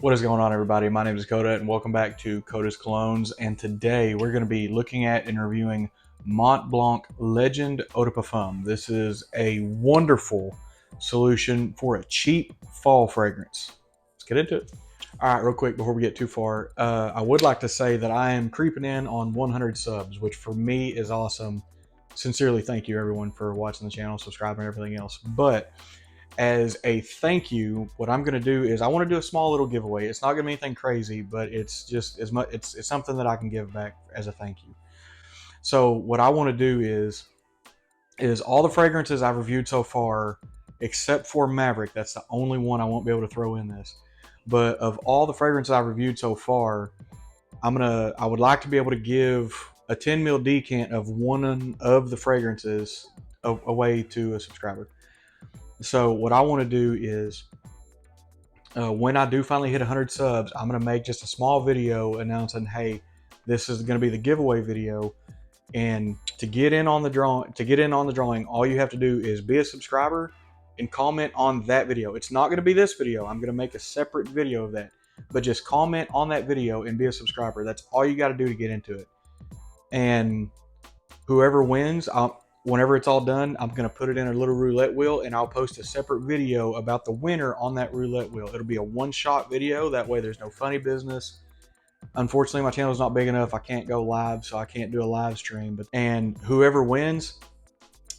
What is going on, everybody? My name is Coda, and welcome back to Coda's Colognes. And today we're going to be looking at and reviewing Montblanc Legend Eau de Parfum. This is a wonderful solution for a cheap fall fragrance. Let's get into it. All right, real quick before we get too far, I would like to say that I am creeping in on 100 subs, which for me is awesome. Sincerely, thank you everyone for watching the channel, subscribing, and everything else. But as a thank you, what I'm going to do is I want to do a small little giveaway. It's not going to be anything crazy, but it's just as much. It's something that I can give back as a thank you. So what I want to do is all the fragrances I've reviewed so far, except for Maverick. That's the only one I won't be able to throw in this. But of all the fragrances I've reviewed so far, I would like to be able to give a 10 ml decant of one of the fragrances away to a subscriber. So what I want to do is when I do finally hit 100 subs, I'm going to make just a small video announcing, hey, this is going to be the giveaway video. And to get in on the drawing, all you have to do is be a subscriber and comment on that video. It's not going to be this video. I'm going to make a separate video of that. But just comment on that video and be a subscriber. That's all you got to do to get into it. And whoever wins, whenever it's all done, I'm going to put it in a little roulette wheel, and I'll post a separate video about the winner on that roulette wheel. It'll be a one-shot video. That way there's no funny business. Unfortunately, my channel is not big enough. I can't go live, so I can't do a live stream. And whoever wins,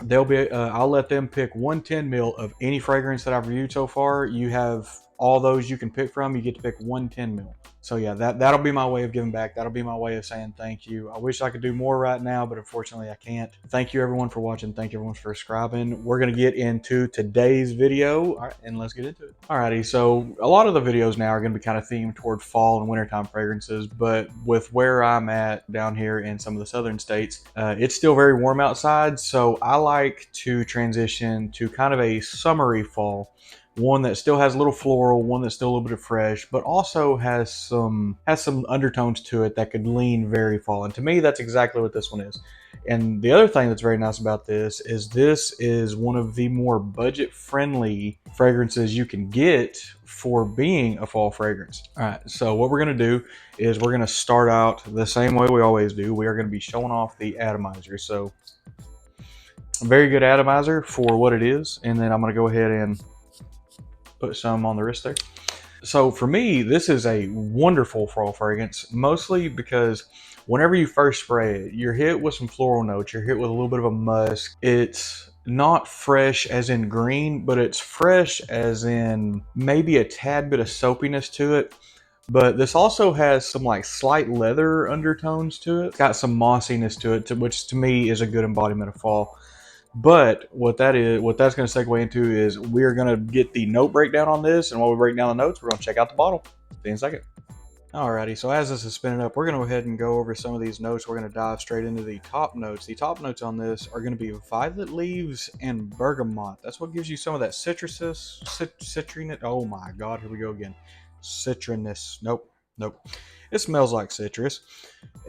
they'll be. I'll let them pick 110 ml of any fragrance that I've reviewed so far. You have all those you can pick from. You get to pick 110 ml. So yeah, that'll be my way of giving back. That'll be my way of saying thank you. I wish I could do more right now, but unfortunately I can't. Thank you everyone for watching. Thank you everyone for subscribing. We're gonna get into today's video, all right, and let's get into it. Alrighty, so a lot of the videos now are gonna be kind of themed toward fall and wintertime fragrances, but with where I'm at down here in some of the southern states, it's still very warm outside, so I like to transition to kind of a summery fall. One that still has a little floral, one that's still a little bit of fresh, but also has some undertones to it that could lean very fall. And to me, that's exactly what this one is. And the other thing that's very nice about this is one of the more budget-friendly fragrances you can get for being a fall fragrance. All right, so what we're gonna do is we're gonna start out the same way we always do. We are gonna be showing off the atomizer. So a very good atomizer for what it is. And then I'm gonna go ahead and put some on the wrist there. So for me, this is a wonderful fall fragrance, mostly because whenever you first spray it, you're hit with some floral notes, you're hit with a little bit of a musk. It's not fresh as in green, but it's fresh as in maybe a tad bit of soapiness to it. But this also has some like slight leather undertones to it. It's got some mossiness to it, which to me is a good embodiment of fall. But what that's going to segue into is we're going to get the note breakdown on this, and while we break down the notes, we're going to check out the bottle. See you in a second. Alrighty, so as this is spinning up, we're going to go ahead and go over some of these notes. We're going to dive straight into the top notes. The top notes on this are going to be violet leaves and bergamot. That's what gives you some of that citriness. Oh my God, here we go again. Citrinous. Nope. It smells like citrus.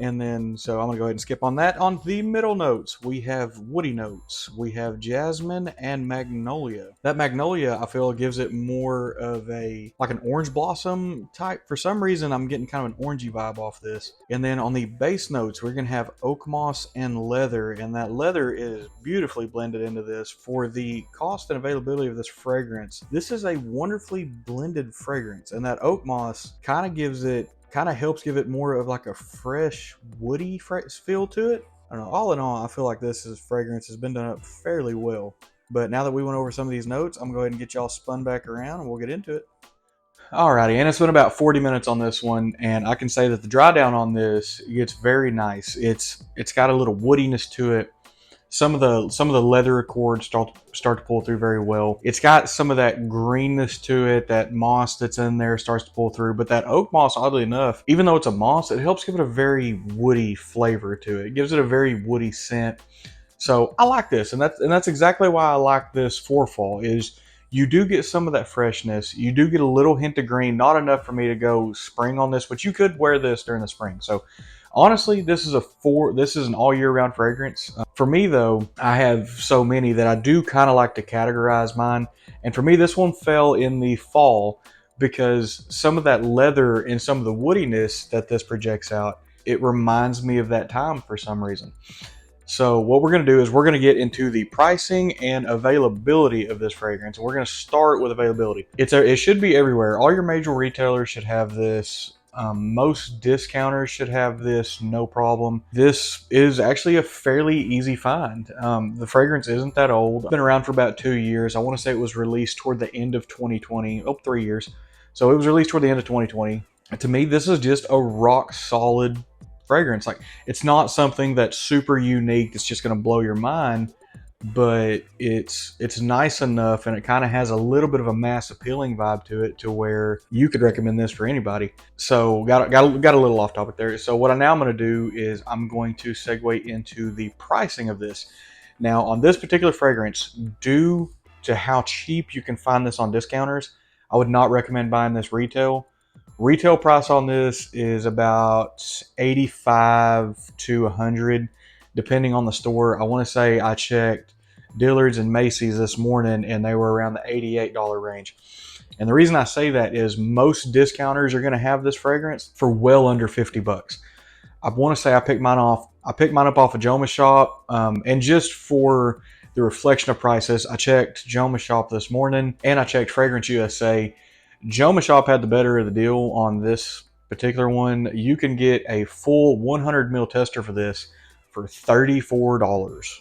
And then, so I'm going to go ahead and skip on that. On the middle notes, we have woody notes. We have jasmine and magnolia. That magnolia, I feel, gives it more of like an orange blossom type. For some reason, I'm getting kind of an orangey vibe off this. And then on the base notes, we're going to have oak moss and leather. And that leather is beautifully blended into this. For the cost and availability of this fragrance, this is a wonderfully blended fragrance. And that oak moss kind of helps give it more of like a fresh woody feel to it. I don't know, all in all, I feel like this fragrance has been done up fairly well. But now that we went over some of these notes, I'm going to go ahead and get y'all spun back around and we'll get into it. Alrighty, and it's been about 40 minutes on this one, and I can say that the dry down on this gets very nice. It's got a little woodiness to it. Some of the leather accords start to pull through very well. It's got some of that greenness to it, that moss that's in there starts to pull through. But that oak moss, oddly enough, even though it's a moss, it helps give it a very woody flavor to it. It gives it a very woody scent. So I like this, and that's exactly why I like this for fall. Is you do get some of that freshness. You do get a little hint of green, not enough for me to go spring on this, but you could wear this during the spring. So honestly, this is an all year round fragrance. For me though, I have so many that I do kind of like to categorize mine. And for me, this one fell in the fall because some of that leather and some of the woodiness that this projects out, it reminds me of that time for some reason. So what we're going to do is we're going to get into the pricing and availability of this fragrance. We're going to start with availability. It should be everywhere. All your major retailers should have this. Most discounters should have this, no problem. This is actually a fairly easy find. The fragrance isn't that old. It's been around for about 2 years. I want to say it was released toward the end of 2020. Oh, 3 years. So it was released toward the end of 2020. To me, this is just a rock solid fragrance. Like, it's not something that's super unique that's just going to blow your mind, but it's nice enough, and it kind of has a little bit of a mass appealing vibe to it, to where you could recommend this for anybody. So got a little off topic there. So what I now I'm going to do is I'm going to segue into the pricing of this. Now, on this particular fragrance, due to how cheap you can find this on discounters, I would not recommend buying this retail. Retail price on this is about 85 to 100, depending on the store. I want to say I checked Dillard's and Macy's this morning, and they were around the $88 range. And the reason I say that is most discounters are going to have this fragrance for well under 50 bucks. I want to say I picked mine up off of Joma's shop, and just for the reflection of prices, I checked Joma's shop this morning, and I checked Fragrance USA. Joma Shop had the better of the deal on this particular one. You can get a full 100 ml tester for this for $34.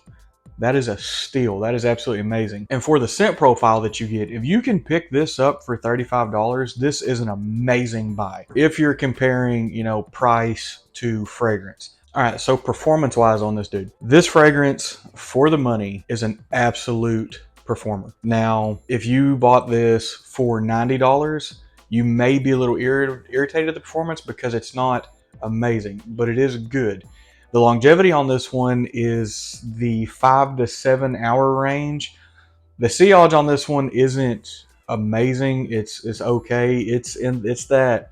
That is a steal. That is absolutely amazing. And for the scent profile that you get, if you can pick this up for $35, this is an amazing buy. If you're comparing, price to fragrance. All right, so performance-wise on this dude, this fragrance for the money is an absolute performer. Now, if you bought this for $90, you may be a little irritated at the performance because it's not amazing, but it is good. The longevity on this one is the 5 to 7 hour range. The sillage on this one isn't amazing. It's okay. It's that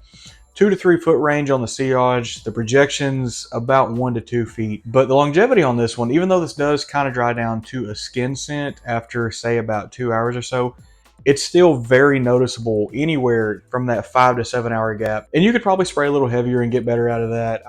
2 to 3 foot range on the sillage. The projection's about 1 to 2 feet. But the longevity on this one, even though this does kind of dry down to a skin scent after, say, about 2 hours or so, it's still very noticeable anywhere from that 5 to 7 hour gap. And you could probably spray a little heavier and get better out of that.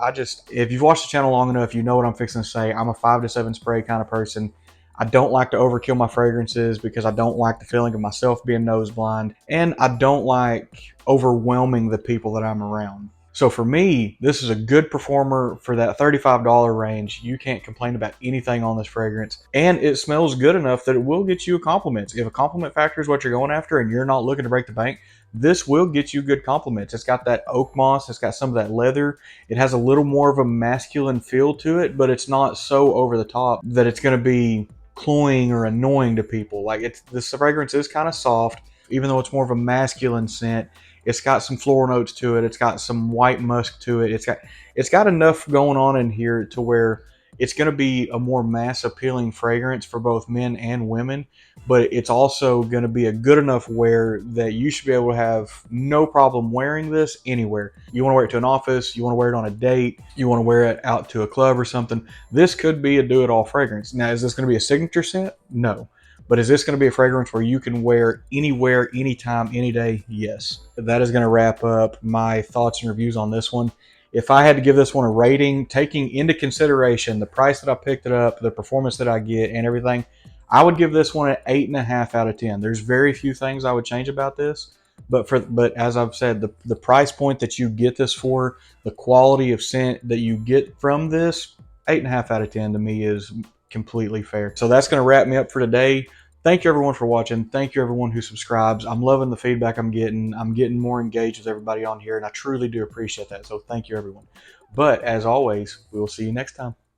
If you've watched the channel long enough, you know what I'm fixing to say. I'm a 5 to 7 spray kind of person. I don't like to overkill my fragrances because I don't like the feeling of myself being nose blind, and I don't like overwhelming the people that I'm around. So for me, this is a good performer for that $35 range. You can't complain about anything on this fragrance, and it smells good enough that it will get you compliments. If a compliment factor is what you're going after and you're not looking to break the bank, this will get you good compliments. It's got that oak moss, it's got some of that leather. It has a little more of a masculine feel to it, but it's not so over the top that it's going to be cloying or annoying to people. Like, this fragrance is kind of soft, even though it's more of a masculine scent. It's got some floral notes to it. It's got some white musk to it. It's got enough going on in here to where it's going to be a more mass appealing fragrance for both men and women, but it's also going to be a good enough wear that you should be able to have no problem wearing this anywhere. You want to wear it to an office, you want to wear it on a date, you want to wear it out to a club or something. This could be a do-it-all fragrance. Now, is this going to be a signature scent? No. But is this going to be a fragrance where you can wear anywhere, anytime, any day? Yes. That is going to wrap up my thoughts and reviews on this one. If I had to give this one a rating, taking into consideration the price that I picked it up, the performance that I get, and everything, I would give this one an 8.5 out of 10. There's very few things I would change about this, but as I've said, the price point that you get this for, the quality of scent that you get from this, 8.5 out of 10 to me is completely fair. So that's going to wrap me up for today. Thank you everyone for watching. Thank you everyone who subscribes. I'm loving the feedback I'm getting. I'm getting more engaged with everybody on here, and I truly do appreciate that. So thank you everyone. But as always, we will see you next time.